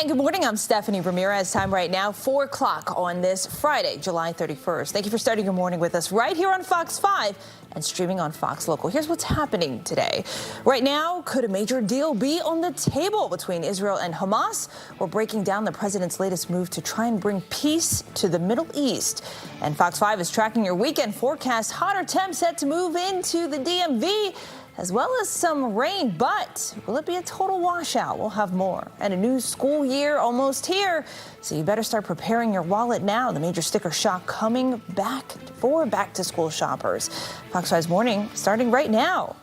And good morning, I'm Stephanie Ramirez. Time right now, 4 o'clock on this Friday, July 31st. Thank you for starting your morning with us right here on Fox 5 and streaming on Fox Local. Here's what's happening today. Right now, could a major deal be on the table between Israel and Hamas? We're breaking down the president's latest move to try and bring peace to the Middle East. And Fox 5 is tracking your weekend forecast. Hotter temps set to move into the DMV, as well as some rain, but will it be a total washout? We'll have more. And a new school year almost here, so you better start preparing your wallet now. The major sticker shock coming back for back-to-school shoppers. Fox 5's Morning starting right now.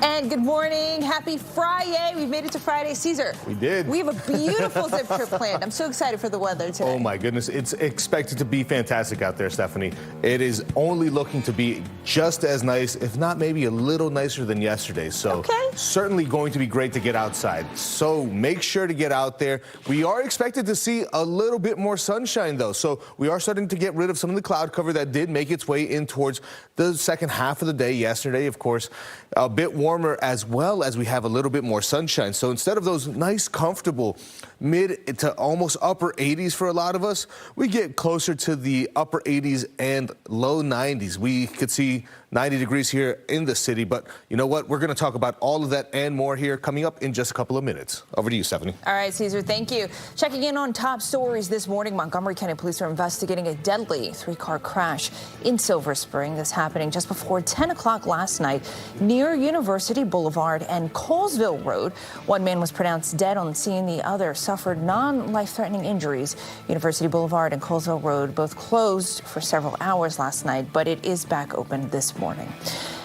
And good morning. Happy Friday. We've made it to Friday. Caesar. We did. We have a beautiful zip trip planned. I'm so excited for the weather today. Oh, my goodness. It's expected to be fantastic out there, Stephanie. It is only looking to be just as nice, if not maybe a little nicer than yesterday. So certainly going to be great to get outside. So make sure to get out there. We are expected to see a little bit more sunshine, though. So we are starting to get rid of some of the cloud cover that did make its way in towards the second half of the day yesterday. Of course, a bit warmer, as well as we have a little bit more sunshine. So instead of those nice, comfortable mid to almost upper 80s for a lot of us, we get closer to the upper 80s and low 90s. We could see 90 degrees here in the city. But you know what? We're going to talk about all of that and more here coming up in just a couple of minutes. Over to you, Stephanie. All right, Caesar, thank you. Checking in on top stories this morning, Montgomery County police are investigating a deadly 3-car crash in Silver Spring. This happening just before 10 o'clock last night near University Boulevard and Colesville Road. One man was pronounced dead on scene. The other suffered non-life-threatening injuries. University Boulevard and Colesville Road both closed for several hours last night, but it is back open this morning.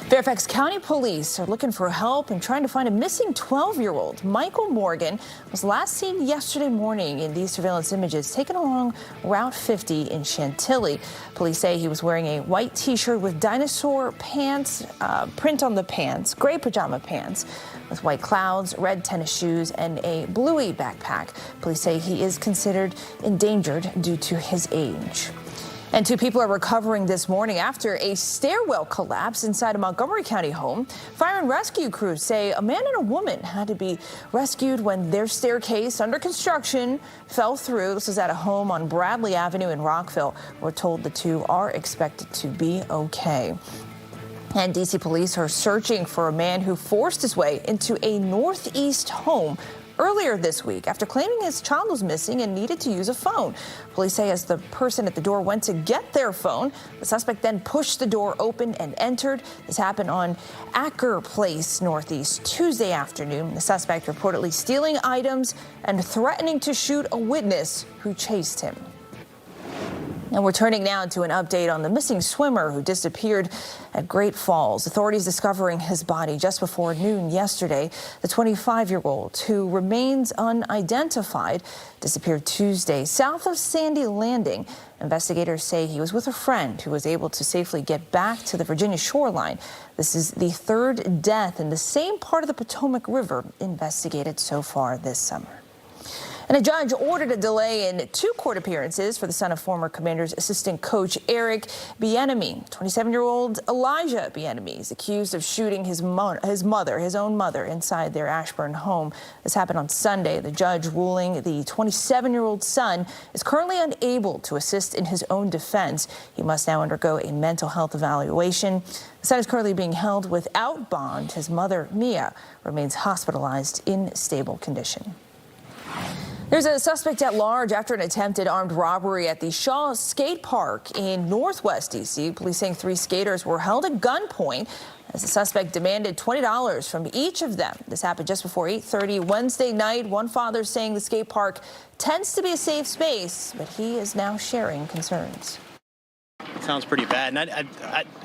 Fairfax County police are looking for help and trying to find a missing 12-year-old. Michael Morgan was last seen yesterday morning in these surveillance images taken along Route 50 in Chantilly. Police say he was wearing a white T-shirt with dinosaur pants, print on the pants, gray pajama pants with white clouds, red tennis shoes, and a bluey backpack. Police say he is considered endangered due to his age. And 2 people are recovering this morning after a stairwell collapse inside a Montgomery County home. Fire and rescue crews say a man and a woman had to be rescued when their staircase under construction fell through. This was at a home on Bradley Avenue in Rockville. We're told the 2 are expected to be okay. And D.C. police are searching for a man who forced his way into a northeast home earlier this week after claiming his child was missing and needed to use a phone. Police say as the person at the door went to get their phone, the suspect then pushed the door open and entered. This happened on Acker Place Northeast Tuesday afternoon. The suspect reportedly stealing items and threatening to shoot a witness who chased him. And we're turning now to an update on the missing swimmer who disappeared at Great Falls. Authorities discovering his body just before noon yesterday. The 25-year-old, who remains unidentified, disappeared Tuesday south of Sandy Landing. Investigators say he was with a friend who was able to safely get back to the Virginia shoreline. This is the 3rd death in the same part of the Potomac River investigated so far this summer. And a judge ordered a delay in 2 court appearances for the son of former Commanders assistant coach Eric Bieniemy. 27-year-old Elijah Bieniemy is accused of shooting his own mother, inside their Ashburn home. This happened on Sunday. The judge ruling the 27-year-old son is currently unable to assist in his own defense. He must now undergo a mental health evaluation. The son is currently being held without bond. His mother, Mia, remains hospitalized in stable condition. There's a suspect at large after an attempted armed robbery at the Shaw Skate Park in Northwest D.C. Police saying 3 skaters were held at gunpoint as the suspect demanded $20 from each of them. This happened just before 8:30 Wednesday night. One father saying the skate park tends to be a safe space, but he is now sharing concerns. Sounds pretty bad. And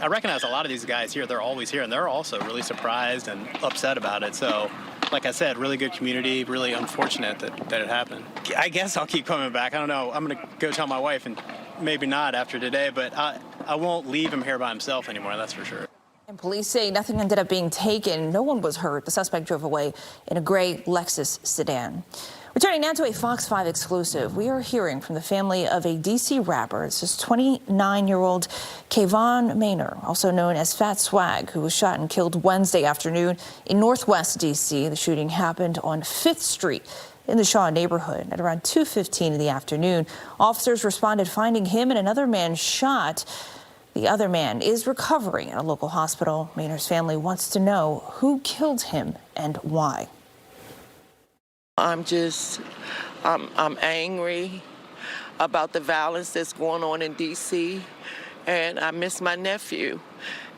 I recognize a lot of these guys here. They're always here, and they're also really surprised and upset about it. So, like I said, really good community, really unfortunate that it happened. I guess I'll keep coming back. I don't know. I'm going to go tell my wife, and maybe not after today, but I won't leave him here by himself anymore, that's for sure. And police say nothing ended up being taken. No one was hurt. The suspect drove away in a gray Lexus sedan. Returning now to a Fox 5 exclusive, we are hearing from the family of a D.C. rapper. It's just 29-year-old Kayvon Maynor, also known as Fat Swag, who was shot and killed Wednesday afternoon in Northwest D.C. The shooting happened on 5th Street in the Shaw neighborhood at around 2:15 in the afternoon. Officers responded, finding him and another man shot. The other man is recovering at a local hospital. Maynor's family wants to know who killed him and why. I'm angry about the violence that's going on in D.C. and I miss my nephew.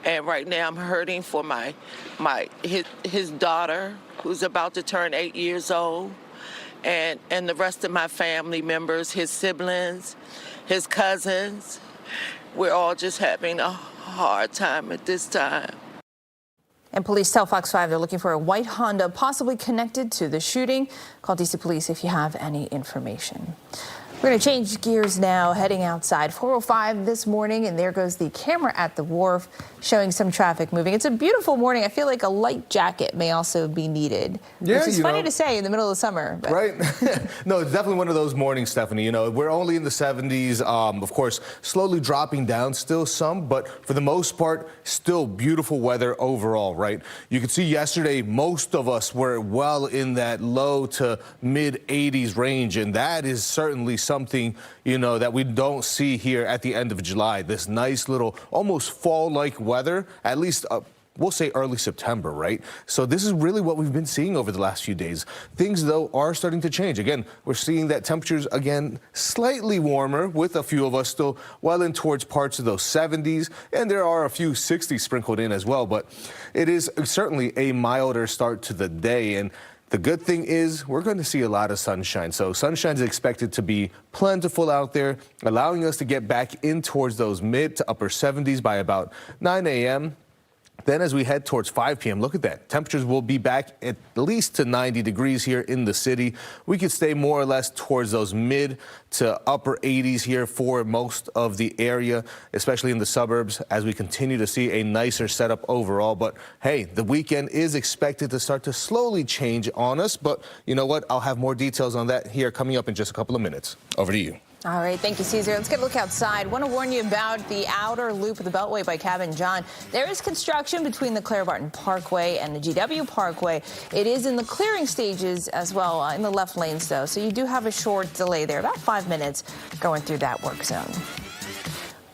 And right now I'm hurting for his daughter, who's about to turn 8 years old, and the rest of my family members, his siblings, his cousins. We're all just having a hard time at this time. And police tell Fox 5 they're looking for a white Honda possibly connected to the shooting. Call D.C. Police if you have any information. We're going to change gears now, heading outside 4:05 this morning, and there goes the camera at the wharf showing some traffic moving. It's a beautiful morning. I feel like a light jacket may also be needed, which is funny to say in the middle of the summer. But. Right? No, it's definitely one of those mornings, Stephanie. You know, we're only in the 70s, of course, slowly dropping down still some, but for the most part, still beautiful weather overall, right? You could see yesterday, most of us were well in that low to mid 80s range, and that is certainly something, you know, that we don't see here at the end of July. This nice little almost fall-like weather, at least we'll say early September, right? So this is really what we've been seeing over the last few days. Things, though, are starting to change. Again, we're seeing that temperatures, again, slightly warmer, with a few of us still well in towards parts of those 70s, and there are a few 60s sprinkled in as well, but it is certainly a milder start to the day. And the good thing is we're going to see a lot of sunshine. So sunshine is expected to be plentiful out there, allowing us to get back in towards those mid to upper 70s by about 9 a.m. Then as we head towards 5 p.m., look at that. Temperatures will be back at least to 90 degrees here in the city. We could stay more or less towards those mid to upper 80s here for most of the area, especially in the suburbs, as we continue to see a nicer setup overall. But hey, the weekend is expected to start to slowly change on us. But you know what? I'll have more details on that here coming up in just a couple of minutes. Over to you. All right, thank you, Caesar. Let's get a look outside. Want to warn you about the outer loop of the Beltway by Cabin John. There is construction between the Claire Barton Parkway and the GW Parkway. It is in the clearing stages as well, in the left lanes, though. So you do have a short delay there, about 5 minutes going through that work zone.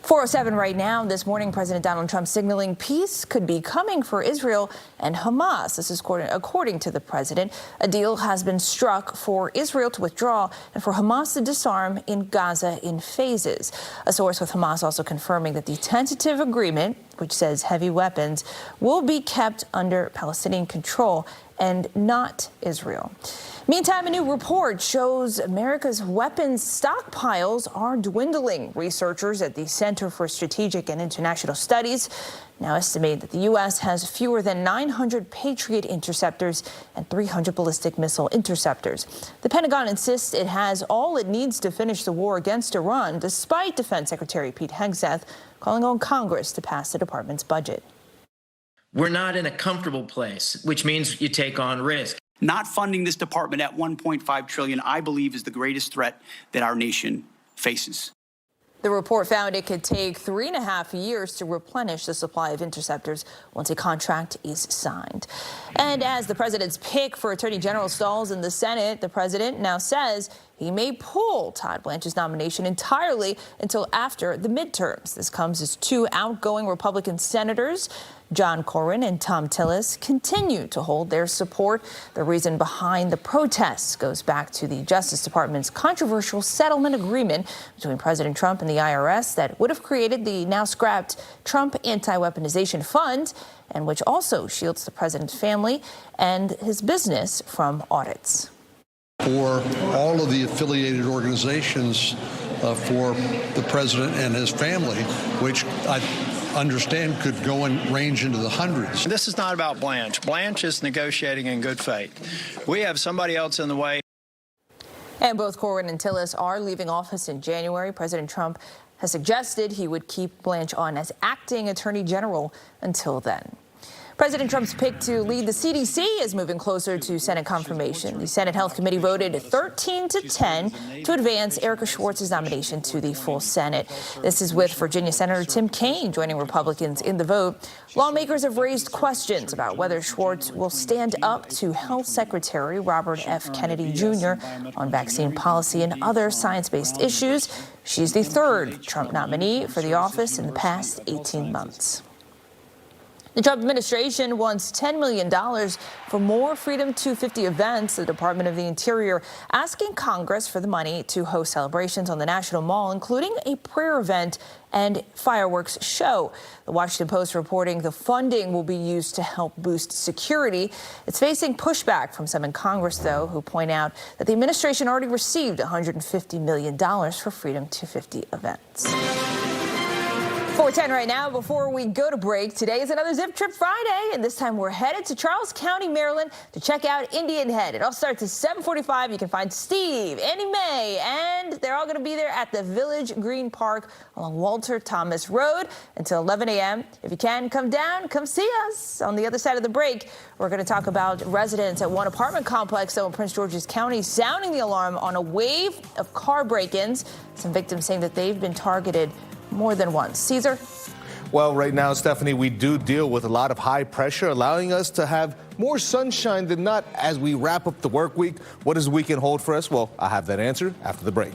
4:07 right now. This morning, President Donald Trump signaling peace could be coming for Israel and Hamas. This is according to the president. A deal has been struck for Israel to withdraw and for Hamas to disarm in Gaza in phases. A source with Hamas also confirming that the tentative agreement, which says heavy weapons, will be kept under Palestinian control and not Israel. Meantime, a new report shows America's weapons stockpiles are dwindling. Researchers at the Center for Strategic and International Studies now estimate that the U.S. has fewer than 900 Patriot interceptors and 300 ballistic missile interceptors. The Pentagon insists it has all it needs to finish the war against Iran, despite Defense Secretary Pete Hegseth calling on Congress to pass the department's budget. We're not in a comfortable place, which means you take on risk. Not funding this department at $1.5 trillion, I believe, is the greatest threat that our nation faces. The report found it could take 3.5 years to replenish the supply of interceptors once a contract is signed. And as the president's pick for Attorney General stalls in the Senate, the president now says he may pull Todd Blanche's nomination entirely until after the midterms. This comes as two outgoing Republican senators, John Corwin and Tom Tillis, continue to hold their support. The reason behind the protests goes back to the Justice Department's controversial settlement agreement between President Trump and the IRS that would have created the now scrapped Trump Anti-Weaponization Fund, and which also shields the president's family and his business from audits. For all of the affiliated organizations for the president and his family, which I understand could go and range into the hundreds. This is not about Blanche. Blanche is negotiating in good faith. We have somebody else in the way. And both Corwin and Tillis are leaving office in January. President Trump has suggested he would keep Blanche on as acting attorney general until then. President Trump's pick to lead the CDC is moving closer to Senate confirmation. The Senate Health Committee voted 13-10 to advance Erica Schwartz's nomination to the full Senate. This is with Virginia Senator Tim Kaine joining Republicans in the vote. Lawmakers have raised questions about whether Schwartz will stand up to Health Secretary Robert F. Kennedy Jr. on vaccine policy and other science-based issues. She's the third Trump nominee for the office in the past 18 months. The Trump administration wants $10 million for more Freedom 250 events. The Department of the Interior asking Congress for the money to host celebrations on the National Mall, including a prayer event and fireworks show. The Washington Post reporting the funding will be used to help boost security. It's facing pushback from some in Congress, though, who point out that the administration already received $150 million for Freedom 250 events. 4:10 right now. Before we go to break, today is another Zip Trip Friday, and this time we're headed to Charles County, Maryland to check out Indian Head. It all starts at 7:45. You can find Steve, Annie Mae, and they're all going to be there at the Village Green Park along Walter Thomas Road until 11 a.m. If you can, come down, come see us. On the other side of the break, we're going to talk about residents at one apartment complex, though, in Prince George's County, sounding the alarm on a wave of car break-ins. Some victims saying that they've been targeted more than once. Caesar? Well, right now, Stephanie, we do deal with a lot of high pressure, allowing us to have more sunshine than not as we wrap up the work week. What does the weekend hold for us? Well, I'll have that answer after the break.